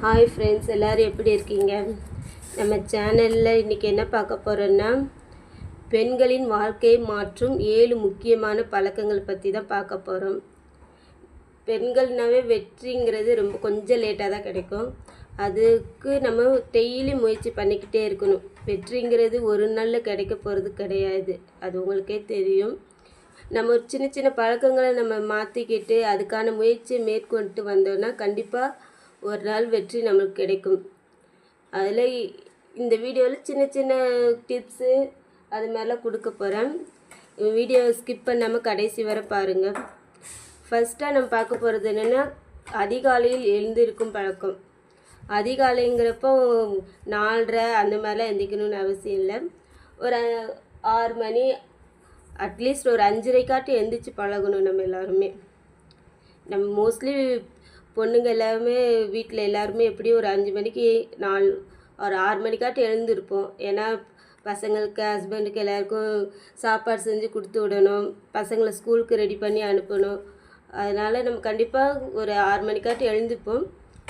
Hi friends, எல்லோரும் எப்படி இருக்கீங்க? நம்ம சேனலில் இன்றைக்கி என்ன பார்க்க போகிறோன்னா, பெண்களின் வாழ்க்கையை மாற்றும் 7 முக்கியமான பழக்கங்கள் பற்றி தான் பார்க்க போகிறோம். பெண்கள்னாவே வெற்றிங்கிறது கொஞ்சம் லேட்டாக தான் கிடைக்கும். அதுக்கு நம்ம டெய்லி முயற்சி பண்ணிக்கிட்டே இருக்கணும். வெற்றிங்கிறது ஒரு நாளில் கிடைக்க போகிறது கிடையாது, அது உங்களுக்கே தெரியும். நம்ம சின்ன சின்ன பழக்கங்களை நம்ம மாற்றிக்கிட்டு அதுக்கான முயற்சியை மேற்கொண்டு வந்தோன்னா கண்டிப்பாக ஒரு நாள் வெற்றி நம்மளுக்கு கிடைக்கும். அதில் இந்த வீடியோவில் சின்ன சின்ன டிப்ஸு அது மாதிரிலாம் கொடுக்க போகிறேன். வீடியோவை ஸ்கிப் பண்ணாமல் கடைசி வரை பாருங்கள். ஃபஸ்ட்டாக நம்ம பார்க்க போகிறது என்னென்னா, அதிகாலையில் எழுந்திருக்கும் பழக்கம். அதிகாலைங்கிறப்போ 4:30 அந்த மாதிரிலாம் எந்திரிக்கணும்னு அவசியம் இல்லை. ஒரு 6 மணி, அட்லீஸ்ட் ஒரு 5:30 எந்திரிச்சு பழகணும். நம்ம எல்லாருமே மோஸ்ட்லி பொண்ணுங்க எல்லாருமே வீட்டில் எல்லாருமே எப்படியும் ஒரு 5 மணிக்கு ஒரு 6 மணிக்காட்டு எழுந்திருப்போம். ஏன்னா பசங்களுக்கு, ஹஸ்பண்டுக்கு எல்லாருக்கும் சாப்பாடு செஞ்சு கொடுத்து விடணும், பசங்களை ஸ்கூலுக்கு ரெடி பண்ணி அனுப்பணும். அதனால் நம்ம கண்டிப்பாக ஒரு 6 மணிக்காட்டு எழுந்திருப்போம்.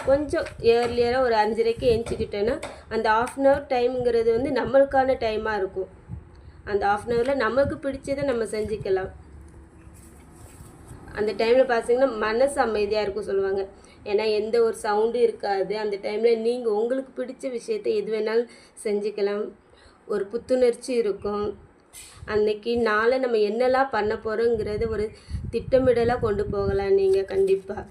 கொஞ்சம் ஏர்லியராக ஒரு 5:30க்கு எழுந்திக்கிட்டோன்னா அந்த ½ டைமுங்கிறது நம்மளுக்கான டைமாக இருக்கும். அந்த ½ நமக்கு பிடிச்சதை நம்ம செஞ்சுக்கலாம். அந்த டைமில் பார்த்தீங்கன்னா மனசு அமைதியாக இருக்கும் சொல்லுவாங்க. ஏன்னா எந்த ஒரு சவுண்டும் இருக்காது. அந்த டைமில் நீங்கள் உங்களுக்கு பிடிச்ச விஷயத்தை எது வேணாலும் செஞ்சுக்கலாம். ஒரு புத்துணர்ச்சி இருக்கும். அன்றைக்கி நாளை நம்ம என்னெல்லாம் பண்ண போகிறோங்கிறத ஒரு திட்டமிடலாக கொண்டு போகலாம். நீங்கள் கண்டிப்பாக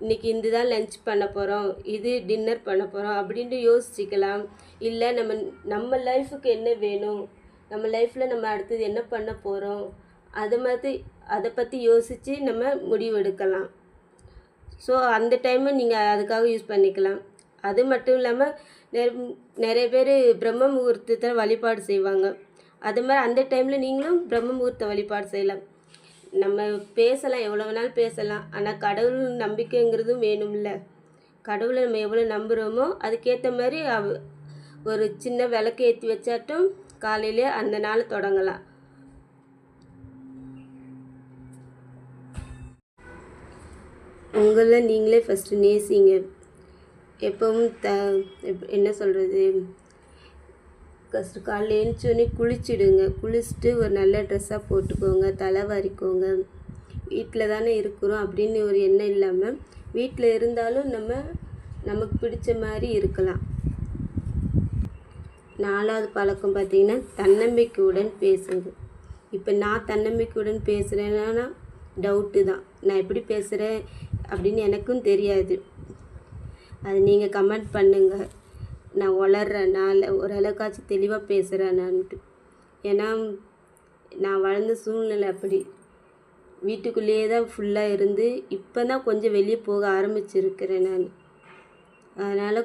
இன்றைக்கி இதுதான் லன்ச் பண்ண போகிறோம், இது டின்னர் பண்ண போகிறோம் அப்படின்ட்டு யோசிச்சிக்கலாம். இல்லை நம்ம லைஃபுக்கு என்ன வேணும், நம்ம லைஃப்பில் நம்ம அடுத்தது என்ன பண்ண போகிறோம், அதை பற்றி யோசித்து நம்ம முடிவெடுக்கலாம். ஸோ அந்த டைமை நீங்கள் அதுக்காக யூஸ் பண்ணிக்கலாம். அது மட்டும் இல்லாமல் நிறைய பேர் பிரம்ம முகூர்த்தத்தில் வழிபாடு செய்வாங்க. அது மாதிரி அந்த டைமில் நீங்களும் பிரம்ம முகூர்த்த வழிபாடு செய்யலாம். நம்ம பேசலாம், எவ்வளோ வேணாலும் பேசலாம். ஆனால் கடவுள் நம்பிக்கைங்கிறதும் வேணும்ல. கடவுளை நம்ம எவ்வளோ நம்புகிறோமோ அதுக்கேற்ற மாதிரி ஒரு சின்ன விளக்கு ஏற்றி வச்சாட்டும் காலையிலே அந்த நாளை தொடங்கலாம். உங்களை நீங்களே ஃபஸ்ட்டு நேசிங்க. எப்பவும் என்ன சொல்கிறது, ஃபஸ்ட்டு காலையில் எழுந்திரிச்சோடனே குளிச்சுடுங்க. குளிச்சுட்டு ஒரு நல்ல ட்ரெஸ்ஸாக போட்டுக்கோங்க, தலை வாரிக்கோங்க. வீட்டில் தானே இருக்கிறோம் அப்படின்னு ஒரு எண்ணம் இல்லாமல், வீட்டில் இருந்தாலும் நமக்கு பிடிச்ச மாதிரி இருக்கலாம். 4வது பழக்கம் பார்த்திங்கன்னா, தன்னம்பிக்கையுடன் பேசுங்க. இப்போ நான் தன்னம்பிக்கையுடன் பேசுகிறேன்னா டவுட்டு தான். நான் எப்படி பேசுகிறேன் அப்படின்னு எனக்கும் தெரியாது. அது நீங்கள் கமெண்ட் பண்ணுங்கள். நான் வளர்றேன்னா இல்லை ஓரளவுக்காச்சும் தெளிவாக பேசுகிறேன்னான்ட்டு. ஏன்னா நான் வளர்ந்த சூழ்நிலை அப்படி. வீட்டுக்குள்ளேயே தான் ஃபுல்லாக இருந்து இப்போ தான் கொஞ்சம் வெளியே போக ஆரம்பிச்சிருக்கிறேன் நான். அதனால்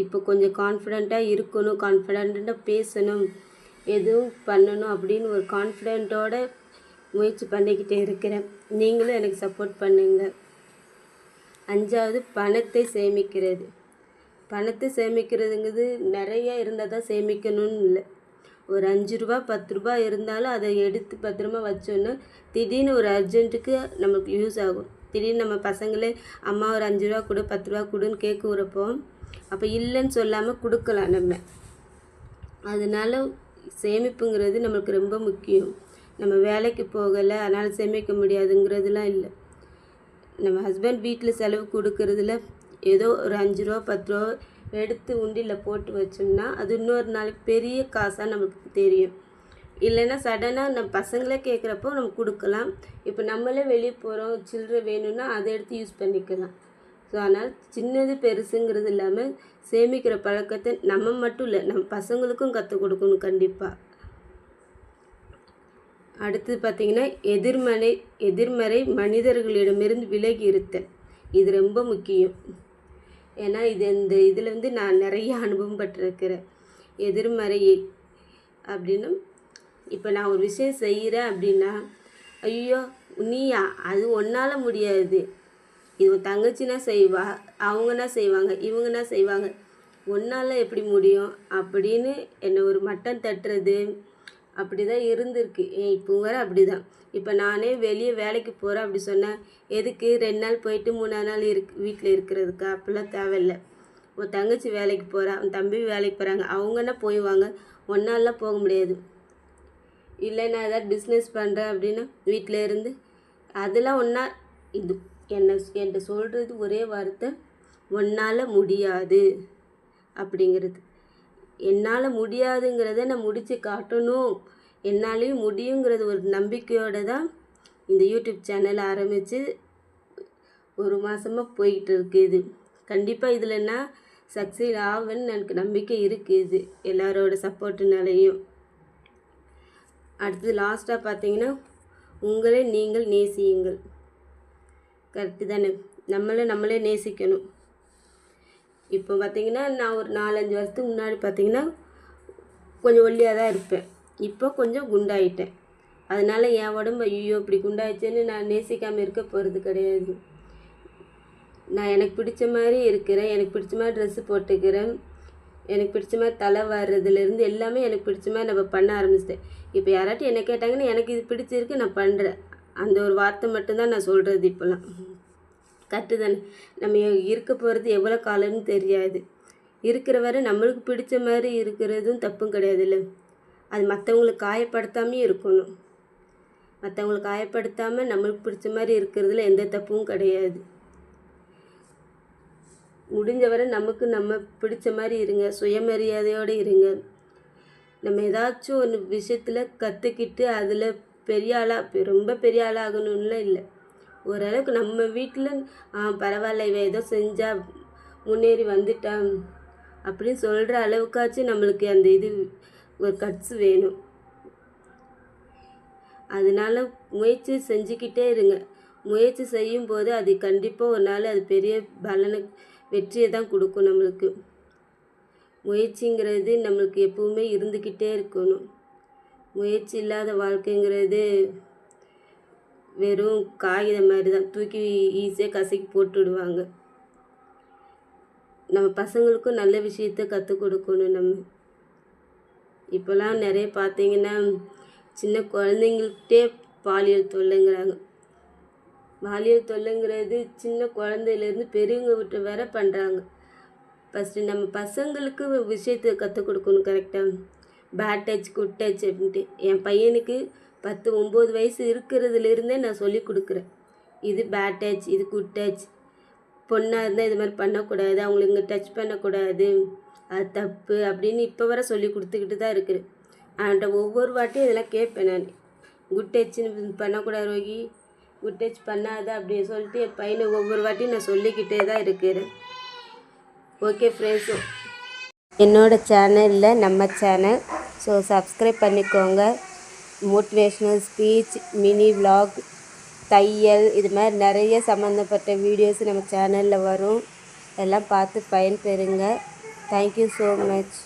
இப்போ கொஞ்சம் கான்ஃபிடெண்ட்டாக இருக்கணும், கான்ஃபிடெண்ட்டாக பேசணும், எதுவும் பண்ணணும் அப்படின்னு ஒரு கான்ஃபிடெண்ட்டோட முயற்சி பண்ணிக்கிட்டே இருக்கிறேன். நீங்களும் எனக்கு சப்போர்ட் பண்ணுங்கள். 5வது பணத்தை சேமிக்கிறது. பணத்தை சேமிக்கிறதுங்கிறது நிறையா இருந்தால் தான் சேமிக்கணும்னு இல்லை. ஒரு 5 ரூபா 10 ரூபா இருந்தாலும் அதை எடுத்து பத்திரமா வச்சோன்னா திடீர்னு ஒரு அர்ஜென்ட்டுக்கு நமக்கு யூஸ் ஆகும். திடீர்னு நம்ம பசங்களே அம்மா ஒரு 5 ரூபா கொடு, 10 ரூபா கொடுன்னு கேட்குறப்போ அப்போ இல்லைன்னு சொல்லாமல் கொடுக்கலாம் நம்ம. அதனால் சேமிப்புங்கிறது நம்மளுக்கு ரொம்ப முக்கியம். நம்ம வேலைக்கு போகலை அதனால் சேமிக்க முடியாதுங்கிறதுலாம் இல்லை. நம்ம ஹஸ்பண்ட் வீட்டில் செலவு கொடுக்கறதுல ஏதோ ஒரு 5 ரூபா 10 ரூபா எடுத்து உண்டியில் போட்டு வச்சோம்னா அது இன்னொரு நாளைக்கு பெரிய காசாக நமக்கு தெரியும். இல்லைன்னா சடனாக நம்ம பசங்களே கேட்குறப்போ நம்ம கொடுக்கலாம். இப்போ நம்மளே வெளியே போகிறோம், சில்லறை வேணும்னா அதை எடுத்து யூஸ் பண்ணிக்கலாம். ஸோ அதனால் சின்னது பெருசுங்கிறது இல்லாமல் சேமிக்கிற பழக்கத்தை நம்ம மட்டும் இல்லை, நம்ம பசங்களுக்கும் கற்றுக் கொடுக்கணும் கண்டிப்பாக. அடுத்தது பார்த்திங்கன்னா, எதிர்மறை மனிதர்களிடமிருந்து விலகி இருத்தல். இது ரொம்ப முக்கியம். ஏன்னா இதில் நான் நிறைய அனுபவம் பட்டிருக்கிறேன். எதிர்மறை அப்படின்னா, இப்போ நான் ஒரு விஷயம் செய்கிறேன் அப்படின்னா, ஐயோ நீயா, அது ஒன்றால் முடியாது, இது தங்கச்சினா செய்வா, அவங்கன்னா செய்வாங்க, இவங்கன்னா செய்வாங்க, ஒன்றால் எப்படி முடியும் அப்படின்னு என்னை ஒரு மட்டம் தட்டுறது அப்படி தான் இருந்திருக்கு. இப்போ வர அப்படி தான். இப்போ நானே வெளியே வேலைக்கு போகிறேன் அப்படி சொன்னேன், எதுக்கு 2 நாள் போயிட்டு 3ஆவது நாள் வீட்டில் இருக்கிறதுக்கா? அப்படிலாம் தேவையில்லை. உன் தங்கச்சி வேலைக்கு போகிறா, உன் தம்பி வேலைக்கு போகிறாங்க, அவங்கன்னா போய்வாங்க, ஒன்னாலாம் போக முடியாது. இல்லை நான் ஏதாவது பிஸ்னஸ் பண்ணுறேன் அப்படின்னா வீட்டில் இருந்து அதெல்லாம் ஒன்றா இது என்கிட்ட சொல்கிறது ஒரே வார்த்தை, ஒன்றால் முடியாது அப்படிங்கிறது. என்னால் முடியாதுங்கிறத நான் முடித்து காட்டணும், என்னாலையும் முடியுங்கிறது ஒரு நம்பிக்கையோடு தான் இந்த யூடியூப் சேனல் ஆரம்பித்து 1 மாதமாக போய்கிட்டு இருக்குது. கண்டிப்பாக இதில் நான் சக்சீட் ஆவேன்னு எனக்கு நம்பிக்கை இருக்குது, எல்லாரோட சப்போர்ட்டுனாலையும். அடுத்தது லாஸ்ட்டாக பார்த்தீங்கன்னா, உங்களை நீங்கள் நேசியுங்கள். கரெக்டு தானே? நம்மளே நேசிக்கணும். இப்போ பார்த்தீங்கன்னா நான் ஒரு 4-5 வருஷத்துக்கு முன்னாடி பார்த்தீங்கன்னா கொஞ்சம் ஒல்லியாக தான் இருப்பேன். இப்போ கொஞ்சம் குண்டாயிட்டேன். அதனால் என் உடம்பு ஐயோ இப்படி குண்டாயிடுச்சேன்னு நான் நேசிக்காமல் இருக்க போகிறது கிடையாது. நான் எனக்கு பிடிச்ச மாதிரி இருக்கிறேன், எனக்கு பிடிச்ச மாதிரி ட்ரெஸ்ஸு போட்டுக்கிறேன், எனக்கு பிடிச்ச மாதிரி தலை வர்றதுலேருந்து எல்லாமே எனக்கு பிடிச்ச மாதிரி நம்ம பண்ண ஆரம்பிச்சிட்டேன். இப்போ யாராட்டும் என்ன கேட்டாங்கன்னா எனக்கு இது பிடிச்சிருக்கு, நான் பண்ணுறேன், அந்த ஒரு வார்த்தை மட்டும்தான் நான் சொல்கிறது இப்போலாம். கரெக்டு தானே? நம்ம இருக்க போகிறது எவ்வளோ காலம்னு தெரியாது. இருக்கிற வரை நம்மளுக்கு பிடிச்ச மாதிரி இருக்கிறதும் தப்பும் கிடையாது இல்லை. அது மற்றவங்களுக்கு காயப்படுத்தாமையும் இருக்கணும். மற்றவங்களுக்கு காயப்படுத்தாமல் நம்மளுக்கு பிடிச்ச மாதிரி இருக்கிறதுல எந்த தப்பும் கிடையாது. முடிஞ்ச வரை நமக்கு நம்ம பிடிச்ச மாதிரி இருங்க, சுயமரியாதையோடு இருங்க. நம்ம ஏதாச்சும் ஒரு விஷயத்தில் கற்றுக்கிட்டு அதில் பெரிய ஆளாக ரொம்ப பெரிய ஆளாகணும்லாம் இல்லை. ஓரளவுக்கு நம்ம வீட்டில் பரவாயில்ல இவ ஏதோ செஞ்சால் முன்னேறி வந்துட்டான் அப்படின்னு சொல்கிற அளவுக்காச்சும் நம்மளுக்கு அந்த இது ஒரு கட்ஸ் வேணும். அதனால் முயற்சி செஞ்சுக்கிட்டே இருங்க. முயற்சி செய்யும்போது அது கண்டிப்பாக ஒரு நாள் அது பெரிய வெற்றியை தான் கொடுக்கும் நம்மளுக்கு. முயற்சிங்கிறது நம்மளுக்கு எப்பவுமே இருந்துக்கிட்டே இருக்கணும். முயற்சி இல்லாத வாழ்க்கைங்கிறது வெறும் காகிதம் மாதிரி தான், தூக்கி ஈஸியாக கசக்கி போட்டுவிடுவாங்க. நம்ம பசங்களுக்கும் நல்ல விஷயத்த கற்றுக் கொடுக்கணும். நம்ம இப்போலாம் நிறைய பார்த்தீங்கன்னா சின்ன குழந்தைங்கள்கிட்டே பாலியல் தொல்லைங்கிறாங்க. பாலியல் தொல்லைங்கிறது சின்ன குழந்தையிலேருந்து பெரியவங்க விட்டு வேற பண்ணுறாங்க. ஃபஸ்ட்டு நம்ம பசங்களுக்கு விஷயத்தை கற்றுக் கொடுக்கணும் கரெக்டாக. பேட் டச் குட் டச் அப்படின்ட்டு என் பையனுக்கு 10-9 வயசு இருக்கிறதுலேருந்தே நான் சொல்லி கொடுக்குறேன். இது பேட் டச், இது குட் டச், பொண்ணாக இருந்தால் இது மாதிரி பண்ணக்கூடாது, அவங்களுக்கு இங்கே டச் பண்ணக்கூடாது, அது தப்பு அப்படின்னு இப்போ வர சொல்லி கொடுத்துக்கிட்டு தான் இருக்கிறேன். அவன்கிட்ட ஒவ்வொரு வாட்டியும் இதெல்லாம் கேட்பேன் நான். குட் டச்சுன்னு பண்ணக்கூடாது ரோகி, குட் டச் பண்ணாத அப்படின்னு சொல்லிட்டு என் பையனை ஒவ்வொரு வாட்டியும் நான் சொல்லிக்கிட்டே தான் இருக்கிறேன். ஓகே ஃப்ரெண்ட்ஸு, என்னோடய சேனலில் நம்ம சேனல் ஸோ சப்ஸ்கிரைப் பண்ணிக்கோங்க. மோட்டிவேஷ்னல் ஸ்பீச், மினி விலாக், தையல், இது மாதிரி நிறைய சம்மந்தப்பட்ட வீடியோஸ் நம்ம சேனலில் வரும். எல்லாம் பார்த்து பயன்பெறுங்க. Thank you so much.